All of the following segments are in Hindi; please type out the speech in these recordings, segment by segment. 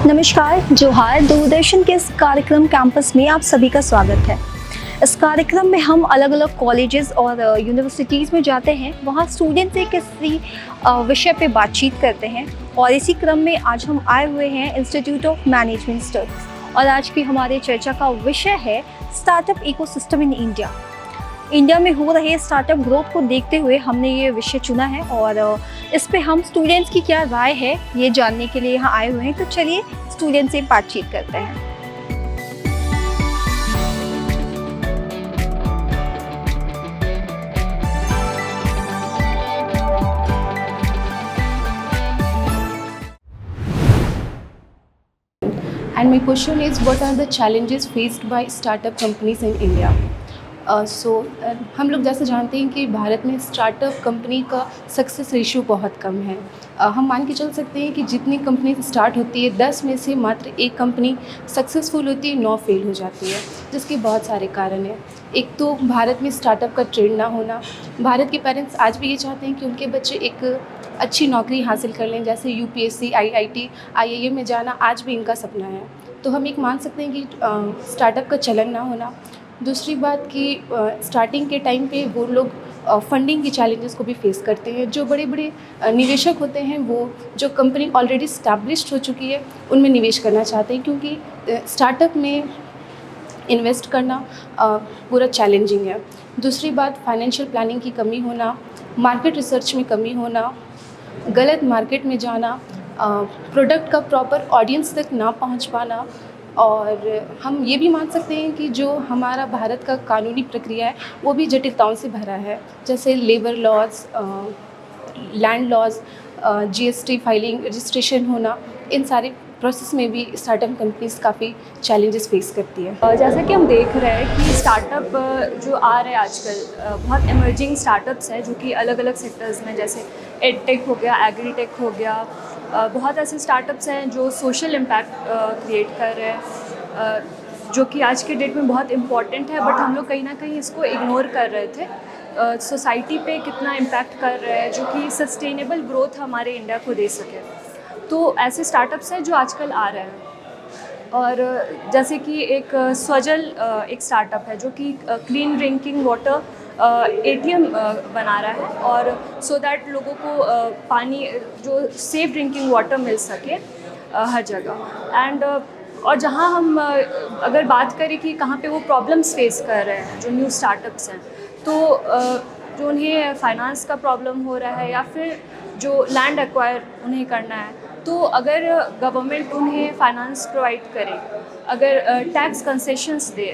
नमस्कार, जोहार। दूरदर्शन के इस कार्यक्रम कैंपस में आप सभी का स्वागत है। इस कार्यक्रम में हम अलग अलग कॉलेजेस और यूनिवर्सिटीज़ में जाते हैं, वहाँ स्टूडेंट से किसी विषय पे बातचीत करते हैं। और इसी क्रम में आज हम आए हुए हैं इंस्टीट्यूट ऑफ मैनेजमेंट स्टडीज़ और आज की हमारी चर्चा का विषय है startup ecosystem in India. India में हो रहे स्टार्टअप ग्रोथ को देखते हुए हमने ये विषय चुना है और इस पे हम स्टूडेंट्स की क्या राय है ये जानने के लिए यहाँ आए हुए हैं। तो चलिए स्टूडेंट से बातचीत करते हैं। And my question is, what are the challenges faced by startup companies in India? हम लोग जैसे जानते हैं कि भारत में स्टार्टअप कंपनी का सक्सेस रेशियो बहुत कम है। हम मान के चल सकते हैं कि जितनी कंपनी स्टार्ट होती है 10 में से मात्र एक कंपनी सक्सेसफुल होती है, 9 फेल हो जाती है, जिसके बहुत सारे कारण हैं। एक तो भारत में स्टार्टअप का ट्रेंड ना होना। भारत के पेरेंट्स आज भी ये चाहते हैं कि उनके बच्चे एक अच्छी नौकरी हासिल कर लें, जैसे यूपीएससी, आईआईटी, आईआईएम में जाना आज भी इनका सपना है। तो हम एक मान सकते हैं कि स्टार्टअप का चलन ना होना। दूसरी बात कि स्टार्टिंग के टाइम पे वो लोग फंडिंग की चैलेंजेस को भी फेस करते हैं। जो बड़े बड़े निवेशक होते हैं वो जो कंपनी ऑलरेडी स्टैब्लिश्ड हो चुकी है उनमें निवेश करना चाहते हैं, क्योंकि स्टार्टअप में इन्वेस्ट करना पूरा चैलेंजिंग है। दूसरी बात फाइनेंशियल प्लानिंग की कमी होना, मार्केट रिसर्च में कमी होना, गलत मार्केट में जाना, प्रोडक्ट का प्रॉपर ऑडियंस तक ना पहुंच पाना। और हम ये भी मान सकते हैं कि जो हमारा भारत का कानूनी प्रक्रिया है वो भी जटिलताओं से भरा है, जैसे labour laws, land laws, GST filing, registration होना। इन सारे प्रोसेस में भी स्टार्टअप कंपनीज काफ़ी चैलेंजेस फेस करती है। जैसा कि हम देख रहे हैं कि स्टार्टअप जो आ रहे हैं आजकल, बहुत इमर्जिंग स्टार्टअप्स हैं जो कि अलग अलग सेक्टर्स में, जैसे एडटेक हो गया, एग्रीटेक हो गया। बहुत ऐसे स्टार्टअप्स हैं जो सोशल इम्पैक्ट क्रिएट कर रहे हैं, जो कि आज के डेट में बहुत इम्पॉर्टेंट है, बट हम लोग कहीं ना कहीं इसको इग्नोर कर रहे थे। सोसाइटी पे कितना इम्पैक्ट कर रहा है, जो कि सस्टेनेबल ग्रोथ हमारे इंडिया को दे सके। तो ऐसे स्टार्टअप्स हैं जो आजकल आ रहे हैं। और जैसे कि एक स्वजल एक स्टार्टअप है जो कि क्लीन ड्रिंकिंग वाटर एटीएम बना रहा है, और सो दैट लोगों को पानी जो सेफ ड्रिंकिंग वाटर मिल सके हर जगह। एंड और जहाँ हम अगर बात करें कि कहाँ पे वो प्रॉब्लम्स फेस कर रहे हैं जो न्यू स्टार्टअप्स हैं, तो जो उन्हें फाइनेंस का प्रॉब्लम हो रहा है या फिर जो लैंड एक्वायर उन्हें करना है, तो अगर गवर्नमेंट उन्हें फाइनेंस प्रोवाइड करे, अगर टैक्स कंसेशंस दे,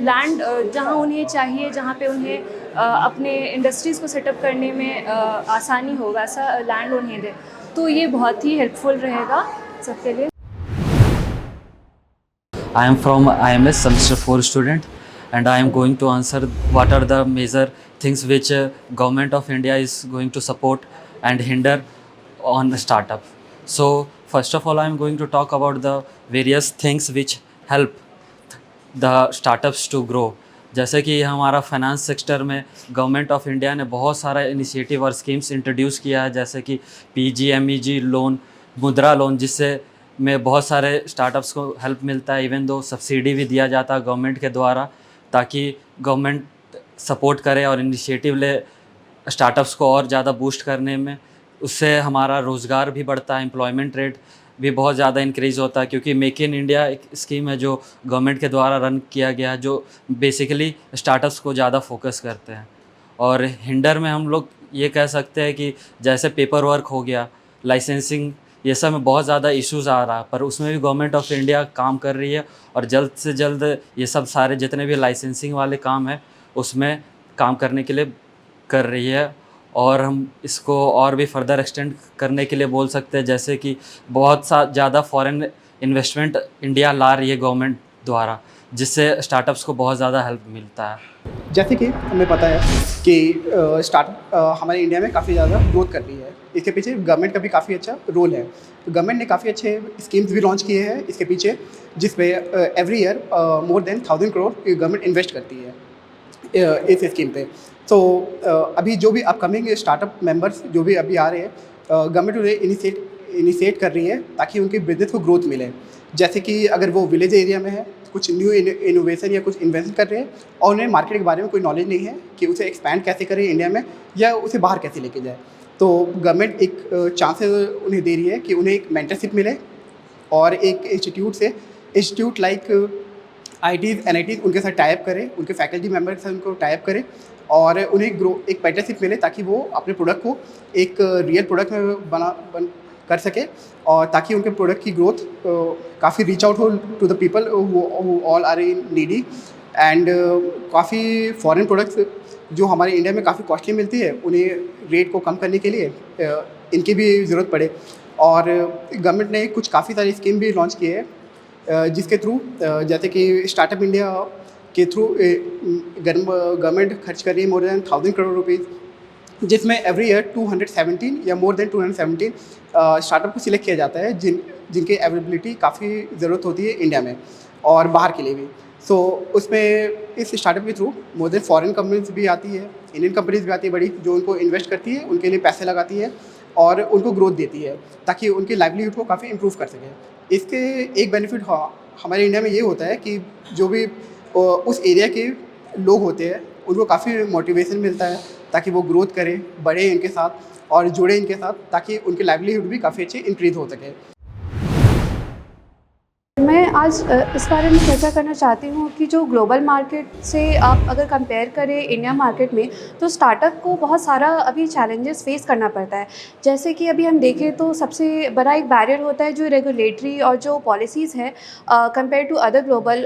लैंड जहाँ उन्हें चाहिए, जहाँ पे उन्हें अपने इंडस्ट्रीज़ को सेटअप करने में आसानी हो, वैसा लैंड उन्हें दे, तो ये बहुत ही हेल्पफुल रहेगा सबके लिए। I am from IMS semester 4 student, and I am going to answer what are the major things which government of India is going to support and hinder on startup. So first of all I am going to talk about the various things which help the startups to grow. जैसे कि हमारा फाइनेंस सेक्टर में गवर्नमेंट ऑफ इंडिया ने बहुत सारा इनिशिएटिव और स्कीम्स इंट्रोड्यूस किया है, जैसे कि PGMEG लोन, मुद्रा लोन, जिससे में बहुत सारे स्टार्टअप्स को हेल्प मिलता है। इवन दो सब्सिडी भी दिया जाता है गवर्नमेंट के द्वारा, ताकि गवर्नमेंट सपोर्ट करे और इनिशिएटिव ले स्टार्टअप्स को और ज़्यादा बूस्ट करने में। उससे हमारा रोज़गार भी बढ़ता है, एम्प्लॉयमेंट रेट भी बहुत ज़्यादा इंक्रीज़ होता है, क्योंकि मेक इन इंडिया एक स्कीम है जो गवर्नमेंट के द्वारा रन किया गया है, जो बेसिकली स्टार्टअप्स को ज़्यादा फोकस करते हैं। और हिंडर में हम लोग ये कह सकते हैं कि जैसे पेपर वर्क हो गया, लाइसेंसिंग, ये सब में बहुत ज़्यादा इश्यूज़ आ रहा है, पर उसमें भी गवर्नमेंट ऑफ इंडिया काम कर रही है और जल्द से जल्द ये सब सारे जितने भी लाइसेंसिंग वाले काम है उसमें काम करने के लिए कर रही है। और हम इसको और भी फर्दर एक्सटेंड करने के लिए बोल सकते हैं, जैसे कि बहुत ज़्यादा फॉरेन इन्वेस्टमेंट इंडिया ला रही है गवर्नमेंट द्वारा, जिससे स्टार्टअप्स को बहुत ज़्यादा हेल्प मिलता है। जैसे कि हमें पता है कि स्टार्टअप हमारे इंडिया में काफ़ी ज़्यादा ग्रोथ कर रही है। इसके पीछे गवर्नमेंट का भी काफ़ी अच्छा रोल है। तो गवर्नमेंट ने काफ़ी अच्छे स्कीम्स भी लॉन्च किए हैं इसके पीछे, जिस पे every year more than 1000 crore government invest करती है इस स्कीम पे। तो अभी जो भी अपकमिंग स्टार्टअप मेंबर्स जो भी अभी आ रहे हैं, गवर्नमेंट उन्हें इनिशिएट कर रही है ताकि उनके बिजनेस को ग्रोथ मिले। जैसे कि अगर वो विलेज एरिया में है, कुछ न्यू इनोवेशन या कुछ इन्वेंशन कर रहे हैं और उन्हें मार्केट के बारे में कोई नॉलेज नहीं है कि उसे एक्सपैंड कैसे करें इंडिया में या उसे बाहर कैसे लेके जाए, तो गवर्नमेंट एक चांसेस उन्हें दे रही है कि उन्हें एक मेंटरशिप मिले और एक इंस्टीट्यूट लाइक IITs NITs उनके साथ टाइप करें, उनके फैकल्टी मेम्बर के साथ उनको टाइप करें और उन्हें एक मेंटरशिप मिले ताकि वो अपने प्रोडक्ट को एक रियल प्रोडक्ट में बन कर सके और ताकि उनके प्रोडक्ट की ग्रोथ काफ़ी रीच आउट हो to the people who all are in needy. And काफ़ी फॉरेन प्रोडक्ट्स जो हमारे इंडिया में काफ़ी कॉस्टली मिलती है, उन्हें रेट को कम करने के लिए इनकी भी ज़रूरत पड़े। और गवर्नमेंट ने कुछ काफ़ी सारी स्कीम भी लॉन्च की है जिसके थ्रू जैसे कि स्टार्टअप इंडिया के थ्रू गवर्नमेंट खर्च कर रही है मोर देन 1000 करोड़ रुपीज़, जिसमें एवरी ईयर 217 या मोर देन 217 स्टार्टअप को सिलेक्ट किया जाता है जिनकी अवेलेबिलिटी काफ़ी ज़रूरत होती है इंडिया में और बाहर के लिए भी। सो उसमें इस स्टार्टअप के through more than foreign companies भी आती है, इंडियन कंपनीज भी आती है बड़ी, जो उनको इन्वेस्ट करती है, उनके लिए पैसे लगाती है और उनको ग्रोथ देती है ताकि उनकी लाइवलीहुड को काफ़ी इम्प्रूव कर सके। इसके एक बेनिफिट हमारे इंडिया में ये होता है कि जो भी उस एरिया के लोग होते हैं उनको काफ़ी मोटिवेशन मिलता है ताकि वो ग्रोथ करें, बढ़े इनके साथ और जुड़े इनके साथ ताकि उनकी लाइवलीहुड भी काफ़ी अच्छी इंक्रीज़ हो सके। मैं आज इस बारे में चर्चा करना चाहती हूँ कि जो ग्लोबल मार्केट से आप अगर कंपेयर करें इंडिया मार्केट में, तो स्टार्टअप को बहुत सारा अभी चैलेंजेस फेस करना पड़ता है। जैसे कि अभी हम देखें तो सबसे बड़ा एक बैरियर होता है जो रेगुलेटरी और जो पॉलिसीज़ हैं कंपेयर टू अदर ग्लोबल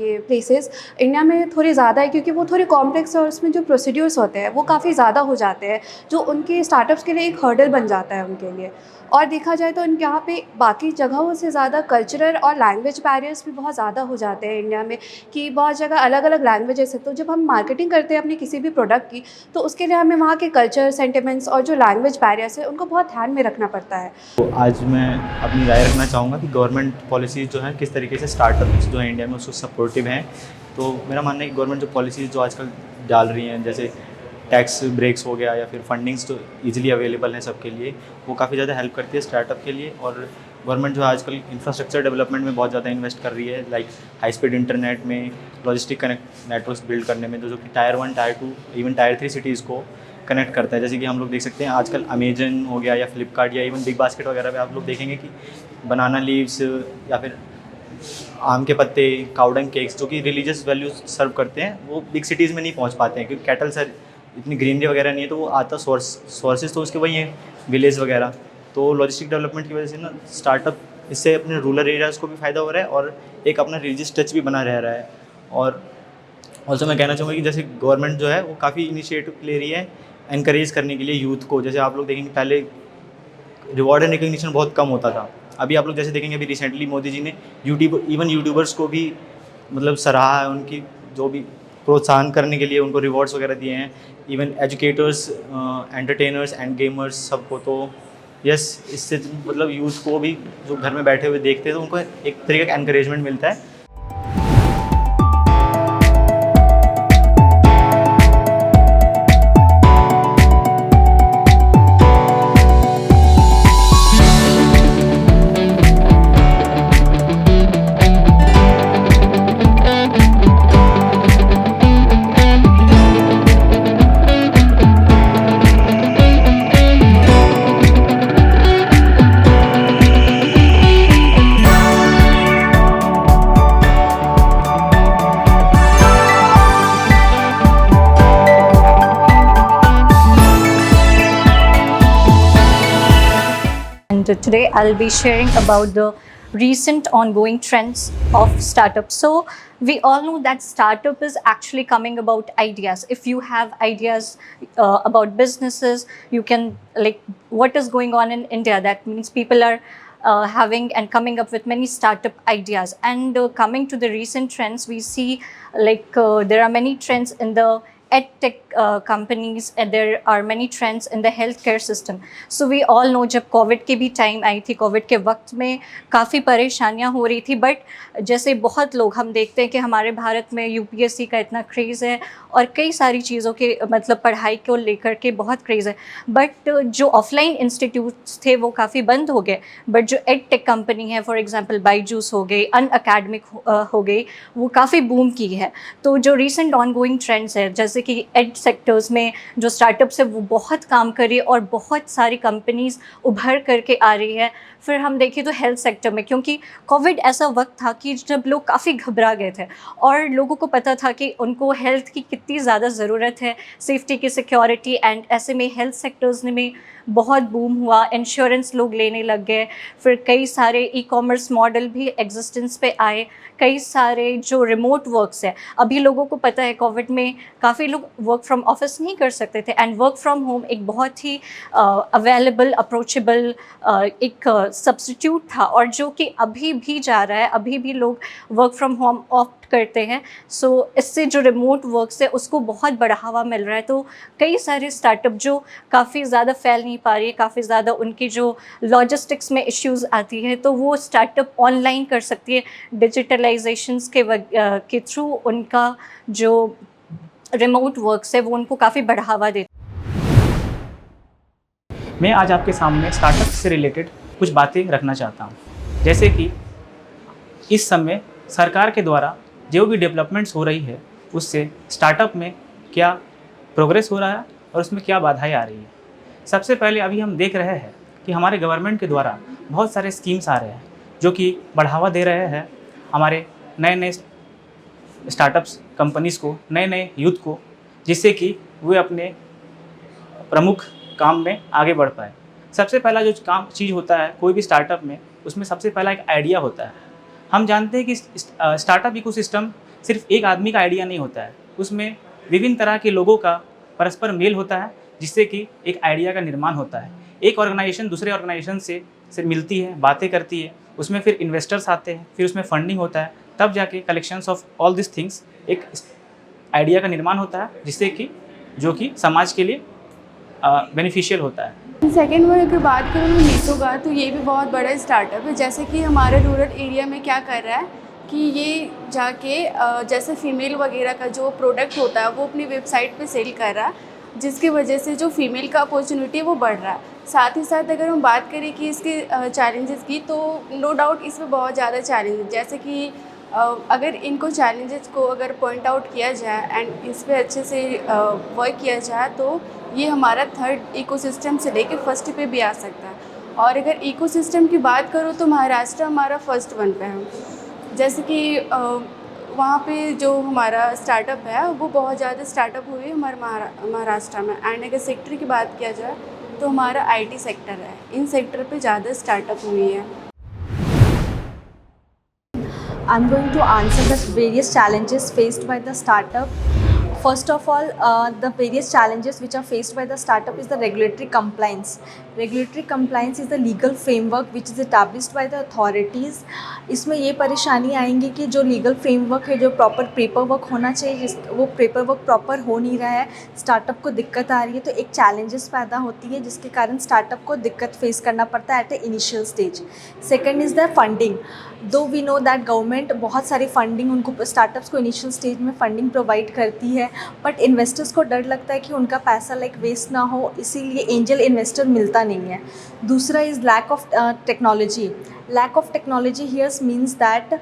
ये प्लेसेस, इंडिया में थोड़ी ज़्यादा है क्योंकि वो थोड़े कॉम्प्लेक्स और उसमें जो प्रोसीड्यूर्स होते हैं वो काफ़ी ज़्यादा हो जाते हैं, जो उनके स्टार्टअप्स के लिए एक हर्डल बन जाता है उनके लिए। और देखा जाए तो इनके यहाँ पे बाकी जगहों से ज़्यादा कल्चरल और लैंग्वेज बैरियर्स भी बहुत ज़्यादा हो जाते हैं इंडिया में, कि बहुत जगह अलग अलग लैंग्वेजेस है। तो जब हम मार्केटिंग करते हैं अपनी किसी भी प्रोडक्ट की, तो उसके लिए हमें वहाँ के कल्चर, सेंटिमेंट्स और जो लैंग्वेज बैरियर्स है उनको बहुत ध्यान में रखना पड़ता है। तो आज मैं अपनी राय रखना चाहूँगा कि गवर्नमेंट पॉलिसीज़ जो हैं किस तरीके से स्टार्टअप्स जो हैं इंडिया में उसको सपोर्टिव हैं। तो मेरा मानना है कि गवर्नमेंट जो पॉलिसीज़ जो आजकल डाल रही हैं, जैसे टैक्स ब्रेक्स हो गया या फिर फंडिंग्स तो ईजिली अवेलेबल हैं सबके लिए, वो काफ़ी ज़्यादा हेल्प करती है स्टार्टअप के लिए। और गवर्नमेंट जो है आजकल इंफ्रास्ट्रक्चर डेवलपमेंट में बहुत ज़्यादा इन्वेस्ट कर रही है, लाइक हाई स्पीड इंटरनेट में, लॉजिस्टिक कनेक्ट नेटवर्क्स बिल्ड करने में, जो कि tyre 1, tyre 2, even tyre 3 cities को कनेक्ट करता है। जैसे कि हम लोग देख सकते हैं आजकल अमेजन हो गया या फ्लिपकार्ट या इवन बिग बास्केट वगैरह पे आप लोग देखेंगे कि बनाना लीव्स या फिर आम के पत्ते, काउडंग केक्स जो कि रिलीजियस वैल्यूज सर्व करते हैं, वो बिग सिटीज़ में नहीं पहुंच पाते हैं क्योंकि कैटल सर इतनी ग्रीनरी वगैरह नहीं है, तो वो आता सोर्सेज तो उसके वही हैं विलेज वगैरह। तो लॉजिस्टिक डेवलपमेंट की वजह से ना स्टार्टअप इससे अपने रूरल एरियाज़ को भी फ़ायदा हो रहा है और एक अपना रिलीजियस टच भी बना रह रहा है। और ऑल्सो मैं कहना चाहूँगा कि जैसे गवर्नमेंट जो है वो काफ़ी इनिशिएटिव ले रही है एनकरेज करने के लिए यूथ को। जैसे आप लोग देखेंगे पहले रिवॉर्ड एंड रिकग्निशन बहुत कम होता था, अभी आप लोग जैसे देखेंगे अभी रिसेंटली मोदी जी ने यूट्यूबर्स को भी मतलब सराहा है, उनकी जो भी प्रोत्साहन करने के लिए उनको रिवॉर्ड्स वगैरह दिए हैं, even educators, entertainers and gamers सबको। तो यस, इससे मतलब यूथ को भी जो घर में बैठे हुए देखते हैं तो उनको एक तरीके का एनकरेजमेंट मिलता है। Today I'll be sharing about the recent ongoing trends of startups. So we all know that startup is actually coming about ideas. If you have ideas about businesses, you can, like, what is going on in India, that means people are having and coming up with many startup ideas. And coming to the recent trends, we see like there are many trends in the edtech companies and there are many trends in the healthcare system. So we all know जब कोविड की भी टाइम आई थी, कोविड के वक्त में काफ़ी परेशानियां हो रही थी, बट जैसे बहुत लोग हम देखते हैं कि हमारे भारत में यूपीएससी का इतना क्रेज़ है और कई सारी चीज़ों के मतलब पढ़ाई को लेकर के बहुत क्रेज़ है, बट जो ऑफलाइन इंस्टीट्यूट्स थे वो काफ़ी बंद हो गए, बट जो एड टेक कंपनी है, फॉर एग्जांपल बायजूस हो गई, अनअकैडमिक हो गई, वो काफ़ी बूम की है. तो जो रिसेंट ऑनगोइंग ट्रेंड्स है जैसे कि एड सेक्टर्स में जो स्टार्टअप्स है वो बहुत काम कर रही है और बहुत सारी कंपनीज उभर करके आ रही है. फिर हम देखें तो हेल्थ सेक्टर में, क्योंकि कोविड ऐसा वक्त था कि जब लोग काफ़ी घबरा गए थे और लोगों को पता था कि उनको हेल्थ की कितनी ज़्यादा ज़रूरत है, सेफ्टी की, सिक्योरिटी, एंड ऐसे में हेल्थ सेक्टर्स में बहुत बूम हुआ, इंश्योरेंस लोग लेने लग गए. फिर कई सारे ई कॉमर्स मॉडल भी एग्जिस्टेंस पे आए, कई सारे जो रिमोट वर्क्स है, अभी लोगों को पता है कोविड में काफ़ी लोग वर्क फ्रॉम ऑफिस नहीं कर सकते थे, एंड वर्क फ्रॉम होम एक बहुत ही अवेलेबल, अप्रोचेबल एक सब्स्टिट्यूट था और जो कि अभी भी जा रहा है, अभी भी लोग वर्क फ्रॉम होम ऑप्ट करते हैं. सो इससे जो रिमोट वर्क्स है उसको बहुत बढ़ावा मिल रहा है. तो कई सारे स्टार्टअप जो काफ़ी ज़्यादा फैल नहीं पा रही है, काफ़ी ज़्यादा उनकी जो लॉजिस्टिक्स में इश्यूज़ आती है, तो वो स्टार्टअप ऑनलाइन कर सकती है. डिजिटलाइजेशंस के थ्रू उनका जो रिमोट वर्क्स है वो उनको काफ़ी बढ़ावा देता है. मैं आज आपके सामने स्टार्टअप से रिलेटेड कुछ बातें रखना चाहता हूँ. जैसे कि इस समय सरकार के द्वारा जो भी डेवलपमेंट्स हो रही है उससे स्टार्टअप में क्या प्रोग्रेस हो रहा है और उसमें क्या बाधाएं आ रही है. सबसे पहले अभी हम देख रहे हैं कि हमारे गवर्नमेंट के द्वारा बहुत सारे स्कीम्स आ रहे हैं जो कि बढ़ावा दे रहे हैं हमारे नए नए स्टार्टअप्स कंपनीज़ को, नए नए यूथ को, जिससे कि वे अपने प्रमुख काम में आगे बढ़ पाए. सबसे पहला जो चीज़ होता है कोई भी स्टार्टअप में, उसमें सबसे पहला एक आइडिया होता है. हम जानते हैं कि स्टार्टअप इकोसिस्टम सिर्फ एक आदमी का आइडिया नहीं होता है, उसमें विभिन्न तरह के लोगों का परस्पर मेल होता है जिससे कि एक आइडिया का निर्माण होता है. एक ऑर्गेनाइजेशन दूसरे ऑर्गेनाइजेशन से मिलती है, बातें करती है, उसमें फिर इन्वेस्टर्स आते हैं, फिर उसमें फंडिंग होता है, तब जाके collections of all this things एक आइडिया का निर्माण होता है जिससे कि जो कि समाज के लिए बेनिफिशियल होता है. सेकेंड वन अगर बात करूँ मैं मीशो का, तो ये भी बहुत बड़ा स्टार्टअप है. जैसे कि हमारे रूरल एरिया में क्या कर रहा है कि ये जाके जैसे फीमेल वगैरह का जो प्रोडक्ट होता है वो अपनी वेबसाइट पे सेल कर रहा है, जिसकी वजह से जो फीमेल का अपॉर्चुनिटी है वो बढ़ रहा है. साथ ही साथ अगर हम बात करें कि इसके चैलेंजेस की, तो नो डाउट इसमें बहुत ज़्यादा चैलेंज है. जैसे कि अगर इनको चैलेंजेस को अगर पॉइंट आउट किया जाए एंड इस पर अच्छे से वर्क किया जाए तो ये हमारा थर्ड इकोसिस्टम से लेके फर्स्ट पे भी आ सकता है. और अगर इकोसिस्टम की बात करूँ तो महाराष्ट्र हमारा फर्स्ट वन पे है. जैसे कि वहाँ पे जो हमारा स्टार्टअप है वो बहुत ज़्यादा स्टार्टअप हुए हमारे महाराष्ट्र में. एंड अगर सेक्टर की बात किया जाए तो हमारा आईटी सेक्टर है, इन सेक्टर पे ज़्यादा स्टार्टअप हुई है. I'm going to answer the various challenges faced by the startup. First of all, the various challenges which are faced by the startup is the regulatory compliance. Regulatory compliance is the legal framework which is established by the authorities. इसमें ये परेशानी आएंगी कि जो लीगल फ्रेमवर्क है, जो प्रॉपर पेपर वर्क होना चाहिए, वो पेपर वर्क प्रॉपर हो नहीं रहा है, स्टार्टअप को दिक्कत आ रही है, तो एक चैलेंजेस पैदा होती है जिसके कारण स्टार्टअप को दिक्कत फेस करना पड़ता है at a initial stage. Second is the funding. Though we know that government बहुत सारी फंडिंग उनको स्टार्टअप्स को इनिशियल स्टेज में फंडिंग प्रोवाइड करती है, बट इन्वेस्टर्स को डर लगता है कि उनका पैसा वेस्ट ना हो, इसीलिए एंजल इन्वेस्टर मिलता नहीं है. दूसरा is lack of technology. Lack of technology here's means that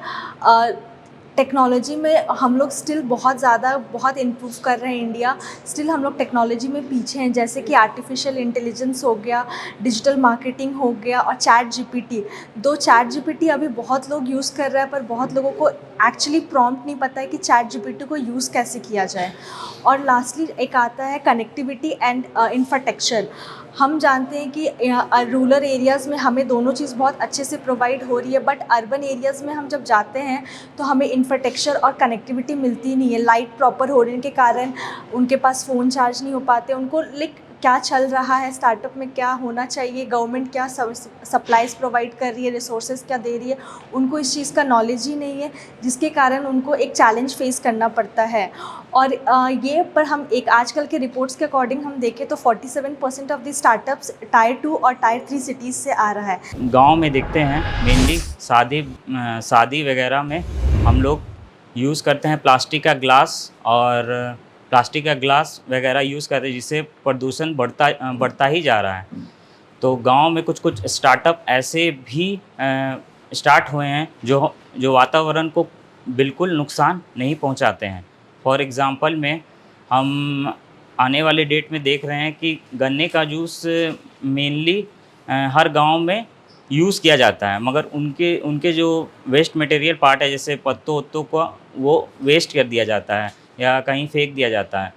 technology में हम लोग स्टिल बहुत इम्प्रूव कर रहे हैं. इंडिया स्टिल हम लोग टेक्नोलॉजी में पीछे हैं, जैसे कि आर्टिफिशियल इंटेलिजेंस हो गया, डिजिटल मार्केटिंग हो गया और चैट जीपीटी. चैट जीपीटी अभी बहुत लोग यूज़ कर रहे हैं, पर बहुत लोगों को एक्चुअली प्रॉम्प्ट नहीं पता है कि चैट जीपीटी को यूज़ कैसे किया जाए. और लास्टली एक आता है कनेक्टिविटी एंड इंफ्रास्ट्रक्चर. हम जानते हैं कि रूरल एरियाज़ में हमें दोनों चीज़ बहुत अच्छे से प्रोवाइड हो रही है, बट अर्बन एरियाज़ में हम जब जाते हैं तो हमें इंफ्रास्ट्रक्चर और कनेक्टिविटी मिलती नहीं है. लाइट प्रॉपर होने के कारण उनके पास फ़ोन चार्ज नहीं हो पाते, उनको क्या चल रहा है, स्टार्टअप में क्या होना चाहिए, गवर्नमेंट क्या सप्लाईज प्रोवाइड कर रही है, रिसोर्सेज क्या दे रही है, उनको इस चीज़ का नॉलेज ही नहीं है, जिसके कारण उनको एक चैलेंज फेस करना पड़ता है। और ये पर हम एक आजकल के रिपोर्ट्स के अकॉर्डिंग हम देखें तो 47% ऑफ द स्टार्टअप्स टायर 2 और टायर 3 सिटीज़ से आ रहा है। गांव में देखते हैं मेनली शादी वगैरह में हम लोग यूज़ करते हैं प्लास्टिक का ग्लास और प्लास्टिक का ग्लास वगैरह यूज़ करते हैं, जिससे प्रदूषण बढ़ता ही जा रहा है। तो गांव में कुछ स्टार्टअप ऐसे भी स्टार्ट हुए हैं जो वातावरण को बिल्कुल नुकसान नहीं पहुंचाते हैं। फॉर एग्ज़ाम्पल में हम आने वाले डेट में देख रहे हैं कि गन्ने का जूस मेनली हर गांव में यूज़ किया जाता है, मगर उनके जो वेस्ट मटेरियल पार्ट है, जैसे पत्तों को वो वेस्ट कर दिया जाता है या कहीं फेंक दिया जाता है।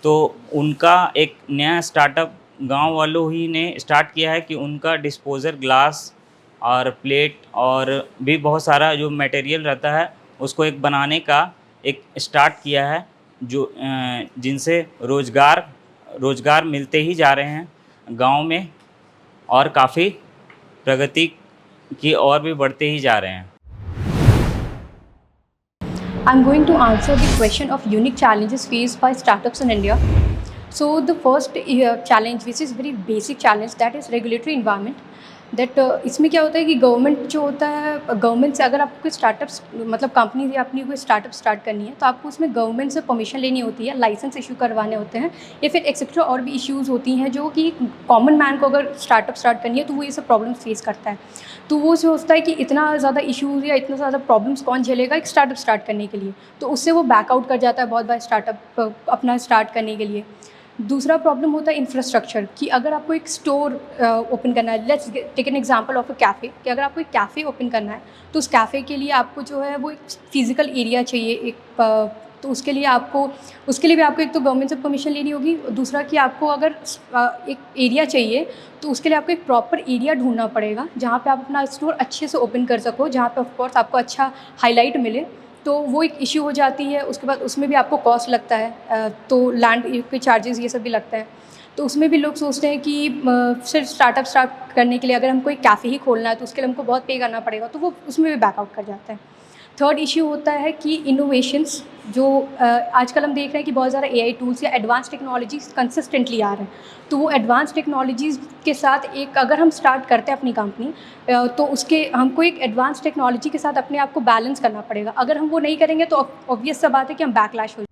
तो उनका एक नया स्टार्टअप गांव वालों ही ने स्टार्ट किया है कि उनका डिस्पोजर ग्लास और प्लेट और भी बहुत सारा जो मटेरियल रहता है उसको एक बनाने का एक स्टार्ट किया है, जो जिनसे रोज़गार मिलते ही जा रहे हैं गांव में और काफ़ी प्रगति की ओर भी बढ़ते ही जा रहे हैं। I'm going to answer the question of unique challenges faced by startups in India. So the first challenge, which is very basic challenge, that is regulatory environment. That इसमें क्या होता है कि गवर्नमेंट जो होता है, गवर्नमेंट से अगर आपको कोई स्टार्टअप्स मतलब कंपनी या अपनी कोई स्टार्टअप स्टार्ट करनी है तो आपको उसमें गवर्नमेंट से परमिशन लेनी होती है, लाइसेंस इशू करवाने होते हैं या फिर एक्सेट्रा और भी इश्यूज़ होती हैं जो कि कॉमन मैन को अगर स्टार्टअप स्टार्ट करनी है तो वो ये सब प्रॉब्लम्स फेस करता है। तो वो सोचता है कि इतना ज़्यादा इश्यूज़ या इतना ज़्यादा प्रॉब्लम्स कौन झेलेगा एक स्टार्टअप स्टार्ट करने के लिए, तो उससे वो बैकआउट कर जाता है बहुत बार स्टार्टअप अपना स्टार्ट करने के लिए। दूसरा प्रॉब्लम होता है इंफ्रास्ट्रक्चर, कि अगर आपको एक स्टोर ओपन करना है, let's take an example of a cafe, कि अगर आपको एक कैफ़े ओपन करना है तो उस कैफ़े के लिए आपको जो है वो एक फ़िज़िकल एरिया चाहिए एक तो उसके लिए भी आपको एक तो गवर्नमेंट से परमिशन लेनी होगी, दूसरा कि आपको अगर एक एरिया चाहिए तो उसके लिए आपको एक प्रॉपर एरिया ढूंढना पड़ेगा जहाँ पे आप अपना स्टोर अच्छे से ओपन कर सको, जहाँ पे ऑफ कोर्स आपको अच्छा हाईलाइट मिले। तो वो एक इश्यू हो जाती है। उसके बाद उसमें भी आपको कॉस्ट लगता है, तो लैंड के चार्जेस ये सब भी लगता है। तो उसमें भी लोग सोचते हैं कि सिर्फ स्टार्टअप स्टार्ट करने के लिए अगर हमको एक कैफ़े ही खोलना है तो उसके लिए हमको बहुत पे करना पड़ेगा, तो वो उसमें भी बैकआउट कर जाता है। थर्ड इश्यू होता है कि इनोवेशंस जो आजकल हम देख रहे हैं कि बहुत ज़्यादा AI टूल्स या एडवांस टेक्नोलॉजीज़ कंसिस्टेंटली आ रहे हैं, तो वो एडवांस टेक्नोलॉजीज़ के साथ एक अगर हम स्टार्ट करते हैं अपनी कंपनी तो उसके हमको एक एडवांस टेक्नोलॉजी के साथ अपने आप को बैलेंस करना पड़ेगा। अगर हम वो नहीं करेंगे तो ऑब्वियस सा बात है कि हम बैकलैश हो।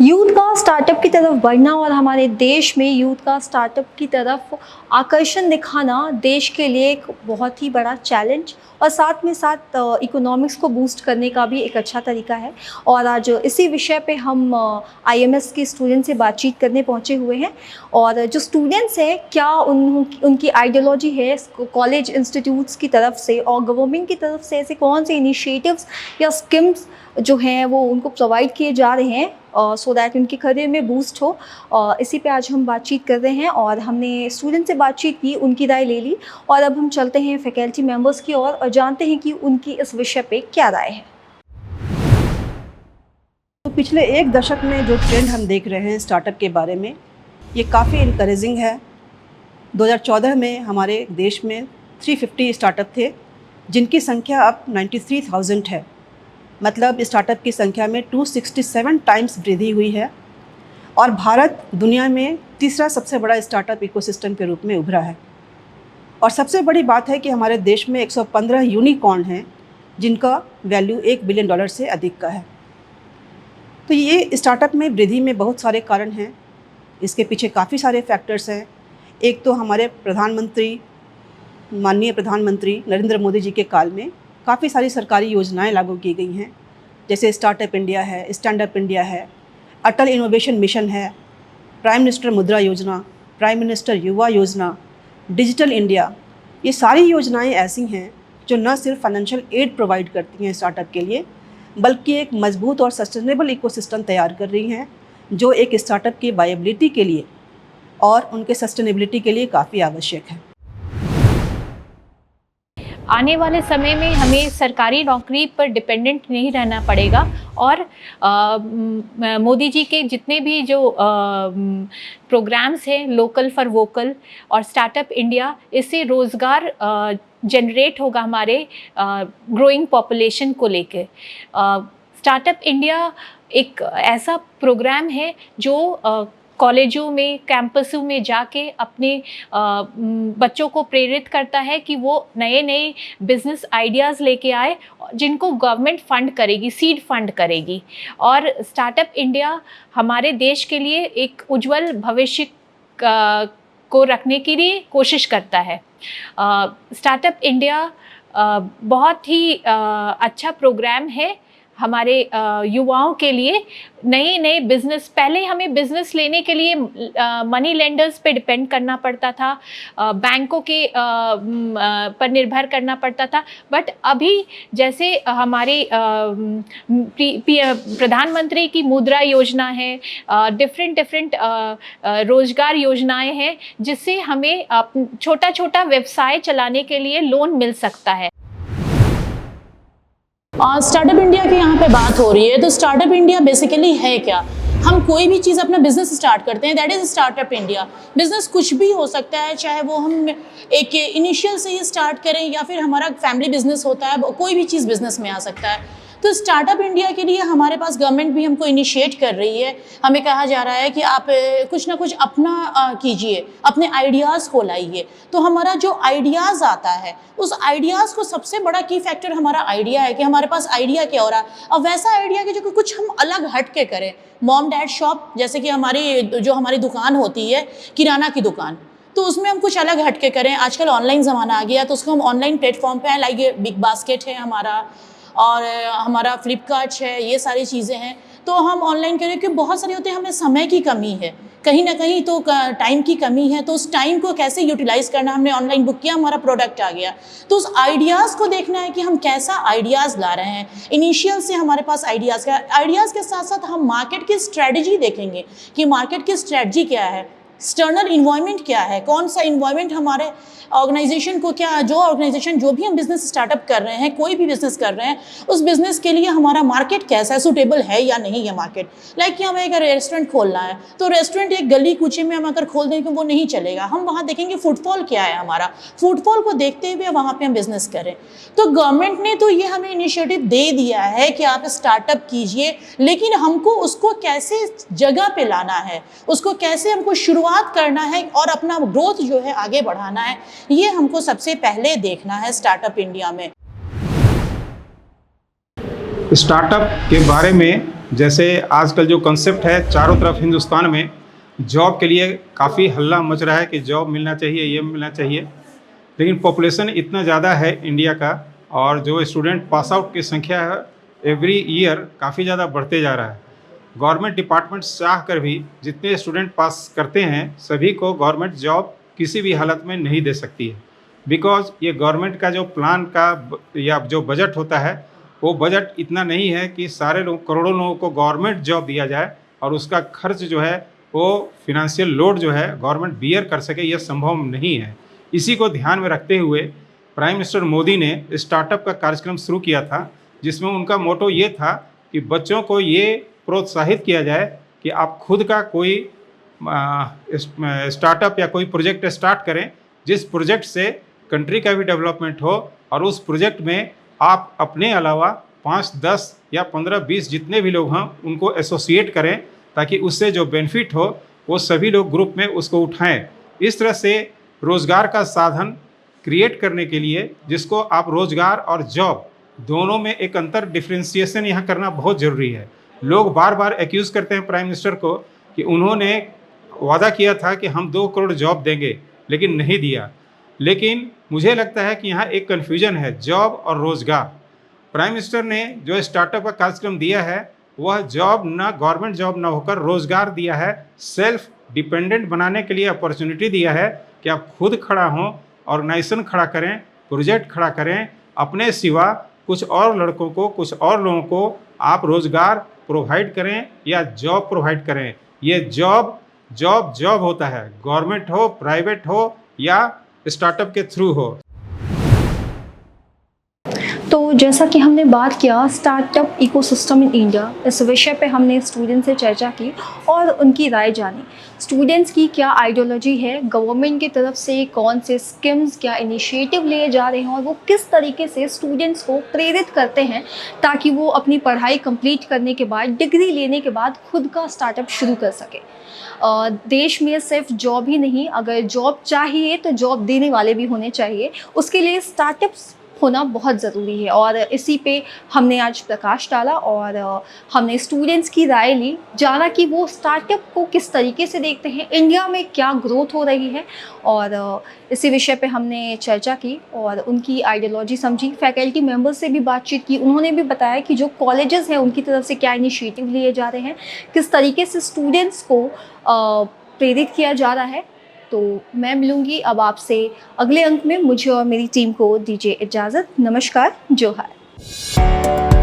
यूथ का स्टार्टअप की तरफ बढ़ना और हमारे देश में यूथ का स्टार्टअप की तरफ आकर्षण दिखाना देश के लिए एक बहुत ही बड़ा चैलेंज और साथ में साथ इकोनॉमिक्स को बूस्ट करने का भी एक अच्छा तरीका है। और आज इसी विषय पे हम IMS के स्टूडेंट से बातचीत करने पहुंचे हुए हैं। और जो स्टूडेंट्स हैं क्या उनकी आइडियोलॉजी है कॉलेज इंस्टीट्यूट्स की तरफ से और गवर्नमेंट की तरफ से ऐसे कौन से इनिशिएटिव्स या स्कीम्स जो हैं वो उनको प्रोवाइड किए जा रहे हैं सो दैट उनके करियर में बूस्ट हो, इसी पे आज हम बातचीत कर रहे हैं। और हमने स्टूडेंट से बातचीत की, उनकी राय ले ली और अब हम चलते हैं फैकल्टी मेंबर्स की ओर और जानते हैं कि उनकी इस विषय पे क्या राय है। तो पिछले एक दशक में जो ट्रेंड हम देख रहे हैं स्टार्टअप के बारे में, ये काफ़ी इनकरेजिंग है। 2014 में हमारे देश में 350 स्टार्टअप थे, जिनकी संख्या अब 93,000 है। मतलब स्टार्टअप की संख्या में 267 टाइम्स वृद्धि हुई है और भारत दुनिया में तीसरा सबसे बड़ा स्टार्टअप इकोसिस्टम के रूप में उभरा है। और सबसे बड़ी बात है कि हमारे देश में 115 यूनिकॉर्न हैं जिनका वैल्यू $1 बिलियन से अधिक का है। तो ये स्टार्टअप में वृद्धि में बहुत सारे कारण हैं, इसके पीछे काफ़ी सारे फैक्टर्स हैं। एक तो हमारे माननीय प्रधानमंत्री नरेंद्र मोदी जी के काल में काफ़ी सारी सरकारी योजनाएं लागू की गई हैं, जैसे स्टार्टअप इंडिया है, स्टैंड अप इंडिया है, अटल इनोवेशन मिशन है, प्राइम मिनिस्टर मुद्रा योजना, प्राइम मिनिस्टर युवा योजना, डिजिटल इंडिया। ये सारी योजनाएं ऐसी हैं जो न सिर्फ फाइनेंशियल एड प्रोवाइड करती हैं स्टार्टअप के लिए, बल्कि एक मजबूत और सस्टेनेबल इकोसिस्टम तैयार कर रही हैं जो एक स्टार्टअप की वायबिलिटी के लिए और उनके सस्टेनेबिलिटी के लिए काफ़ी आवश्यक है। आने वाले समय में हमें सरकारी नौकरी पर डिपेंडेंट नहीं रहना पड़ेगा और मोदी जी के जितने भी जो प्रोग्राम्स हैं, लोकल फॉर वोकल और स्टार्टअप इंडिया, इससे रोज़गार जनरेट होगा हमारे ग्रोइंग पॉपुलेशन को लेकर। स्टार्टअप इंडिया एक ऐसा प्रोग्राम है जो कॉलेजों में, कैंपसों में जाके अपने बच्चों को प्रेरित करता है कि वो नए नए बिजनेस आइडियाज़ लेके आए जिनको गवर्नमेंट फंड करेगी, सीड फंड करेगी। और स्टार्टअप इंडिया हमारे देश के लिए एक उज्जवल भविष्य को रखने के लिए कोशिश करता है। स्टार्टअप इंडिया बहुत ही अच्छा प्रोग्राम है हमारे युवाओं के लिए। नए बिज़नेस, पहले हमें बिज़नेस लेने के लिए मनी लेंडर्स पे डिपेंड करना पड़ता था, बैंकों के पर निर्भर करना पड़ता था, बट अभी जैसे हमारे प्रधानमंत्री की मुद्रा योजना है, डिफरेंट रोज़गार योजनाएं हैं जिससे हमें छोटा छोटा व्यवसाय चलाने के लिए लोन मिल सकता है। स्टार्टअप इंडिया की यहाँ पे बात हो रही है, तो स्टार्टअप इंडिया बेसिकली है क्या? हम कोई भी चीज़ अपना बिजनेस स्टार्ट करते हैं, that is startup India. Business कुछ भी हो सकता है, चाहे वो हम एक इनिशियल से ही स्टार्ट करें या फिर हमारा फैमिली बिजनेस होता है, कोई भी चीज़ बिजनेस में आ सकता है। तो स्टार्टअप इंडिया के लिए हमारे पास गवर्नमेंट भी हमको इनिशिएट कर रही है। हमें कहा जा रहा है कि आप कुछ ना कुछ अपना कीजिए, अपने आइडियाज़ को लाइए। तो हमारा जो आइडियाज़ आता है, उस आइडियाज़ को सबसे बड़ा की फैक्टर हमारा आइडिया है कि हमारे पास आइडिया क्या हो रहा है। और वैसा आइडिया कि जो कुछ हम अलग हट के करें। मॉम डैड शॉप, जैसे कि हमारी दुकान होती है, किराना की दुकान, तो उसमें हम कुछ अलग हट के करें। आजकल ऑनलाइन ज़माना आ गया, तो उसको हम ऑनलाइन प्लेटफॉर्म पे, लाइक बिग बास्केट है हमारा और हमारा फ्लिपकार्ट है, ये सारी चीज़ें हैं, तो हम ऑनलाइन करें। क्योंकि बहुत सारे होते हैं, हमें समय की कमी है, कहीं ना कहीं तो टाइम की कमी है, तो उस टाइम को कैसे यूटिलाइज़ करना। हमने ऑनलाइन बुक किया, हमारा प्रोडक्ट आ गया, तो उस आइडियाज़ को देखना है कि हम कैसा आइडियाज़ ला रहे हैं। इनिशियल से हमारे पास आइडियाज़ के साथ साथ हम मार्केट की स्ट्रेटजी देखेंगे कि मार्केट की स्ट्रेटजी क्या है, एक्सटर्नल इन्वायरमेंट क्या है, कौन सा इन्वायरमेंट हमारे ऑर्गेनाइजेशन को, क्या जो ऑर्गेनाइजेशन जो भी हम बिज़नेस स्टार्टअप कर रहे हैं, कोई भी बिज़नेस कर रहे हैं, उस बिज़नेस के लिए हमारा मार्केट कैसा है, सूटेबल है या नहीं है मार्केट। लाइक कि हमें एक रेस्टोरेंट खोलना है, तो रेस्टोरेंट एक गली कूचे में हम अगर खोल दें कि वो नहीं चलेगा। हम वहाँ देखेंगे फुटफॉल क्या है हमारा, फुटफॉल को देखते हुए वहाँ पर हम बिज़नेस करें। तो गवर्नमेंट ने तो ये हमें इनिशिएटिव दे दिया है कि आप स्टार्टअप कीजिए, लेकिन हमको उसको कैसे जगह पे लाना है, उसको कैसे हमको शुरुआत करना है और अपना ग्रोथ जो है आगे बढ़ाना है, ये हमको सबसे पहले देखना है स्टार्टअप इंडिया में। स्टार्टअप के बारे में, जैसे आजकल जो कंसेप्ट है चारों तरफ हिंदुस्तान में, जॉब के लिए काफ़ी हल्ला मच रहा है कि जॉब मिलना चाहिए, ये मिलना चाहिए, लेकिन पॉपुलेशन इतना ज़्यादा है इंडिया का, और जो स्टूडेंट पास आउट की संख्या है एवरी ईयर काफ़ी ज़्यादा बढ़ते जा रहा है। गवर्नमेंट डिपार्टमेंट चाह कर भी जितने स्टूडेंट पास करते हैं सभी को गवर्नमेंट जॉब किसी भी हालत में नहीं दे सकती है, बिकॉज ये गवर्नमेंट का जो प्लान का या जो बजट होता है, वो बजट इतना नहीं है कि सारे लोग, करोड़ों लोगों को गवर्नमेंट जॉब दिया जाए और उसका खर्च जो है वो फिनेंशियल लोड जो है गवर्नमेंट बियर कर सके, यह संभव नहीं है। इसी को ध्यान में रखते हुए प्राइम मिनिस्टर मोदी ने स्टार्टअप का कार्यक्रम शुरू किया था, जिसमें उनका मोटो ये था कि बच्चों को ये प्रोत्साहित किया जाए कि आप खुद का कोई स्टार्टअप या कोई प्रोजेक्ट स्टार्ट करें, जिस प्रोजेक्ट से कंट्री का भी डेवलपमेंट हो, और उस प्रोजेक्ट में आप अपने अलावा 5, 10 या 15, 20 जितने भी लोग हैं उनको एसोसिएट करें, ताकि उससे जो बेनिफिट हो वो सभी लोग ग्रुप में उसको उठाएं। इस तरह से रोज़गार का साधन क्रिएट करने के लिए, जिसको आप रोज़गार और जॉब दोनों में एक अंतर डिफ्रेंशिएशन यहाँ करना बहुत ज़रूरी है। लोग बार बार एक्यूज़ करते हैं प्राइम मिनिस्टर को कि उन्होंने वादा किया था कि हम 2 करोड़ जॉब देंगे, लेकिन नहीं दिया। लेकिन मुझे लगता है कि यहाँ एक कन्फ्यूजन है, जॉब और रोज़गार। प्राइम मिनिस्टर ने जो स्टार्टअप का कार्यक्रम दिया है, वह जॉब ना, गवर्नमेंट जॉब ना होकर रोज़गार दिया है, सेल्फ डिपेंडेंट बनाने के लिए अपॉर्चुनिटी दिया है कि आप खुद खड़ा हों, ऑर्गेनाइजेशन खड़ा करें, प्रोजेक्ट खड़ा करें, अपने सिवा कुछ और लड़कों को, कुछ और लोगों को आप रोज़गार प्रोवाइड करें या जॉब प्रोवाइड करें। ये जॉब होता है, गवर्नमेंट हो, प्राइवेट हो या स्टार्टअप के थ्रू हो। तो जैसा कि हमने बात किया स्टार्टअप इकोसिस्टम इन इंडिया, इस विषय पे हमने स्टूडेंट्स से चर्चा की और उनकी राय जानी। स्टूडेंट्स की क्या आइडियोलॉजी है, गवर्नमेंट की तरफ से कौन से स्कीम्स, क्या इनिशिएटिव लिए जा रहे हैं और वो किस तरीके से स्टूडेंट्स को प्रेरित करते हैं ताकि वो अपनी पढ़ाई कंप्लीट करने के बाद, डिग्री लेने के बाद खुद का स्टार्टअप शुरू कर सके। देश में सिर्फ जॉब ही नहीं, अगर जॉब चाहिए तो जॉब देने वाले भी होने चाहिए, उसके लिए स्टार्टअप्स होना बहुत ज़रूरी है। और इसी पे हमने आज प्रकाश डाला और हमने स्टूडेंट्स की राय ली, जाना कि वो स्टार्टअप को किस तरीके से देखते हैं, इंडिया में क्या ग्रोथ हो रही है, और इसी विषय पे हमने चर्चा की और उनकी आइडियोलॉजी समझी। फैकल्टी मेंबर्स से भी बातचीत की, उन्होंने भी बताया कि जो कॉलेजेस हैं उनकी तरफ से क्या इनिशिएटिव लिए जा रहे हैं, किस तरीके से स्टूडेंट्स को प्रेरित किया जा रहा है। तो मैं मिलूँगी अब आपसे अगले अंक में। मुझे और मेरी टीम को दीजिए इजाज़त। नमस्कार, जोहार।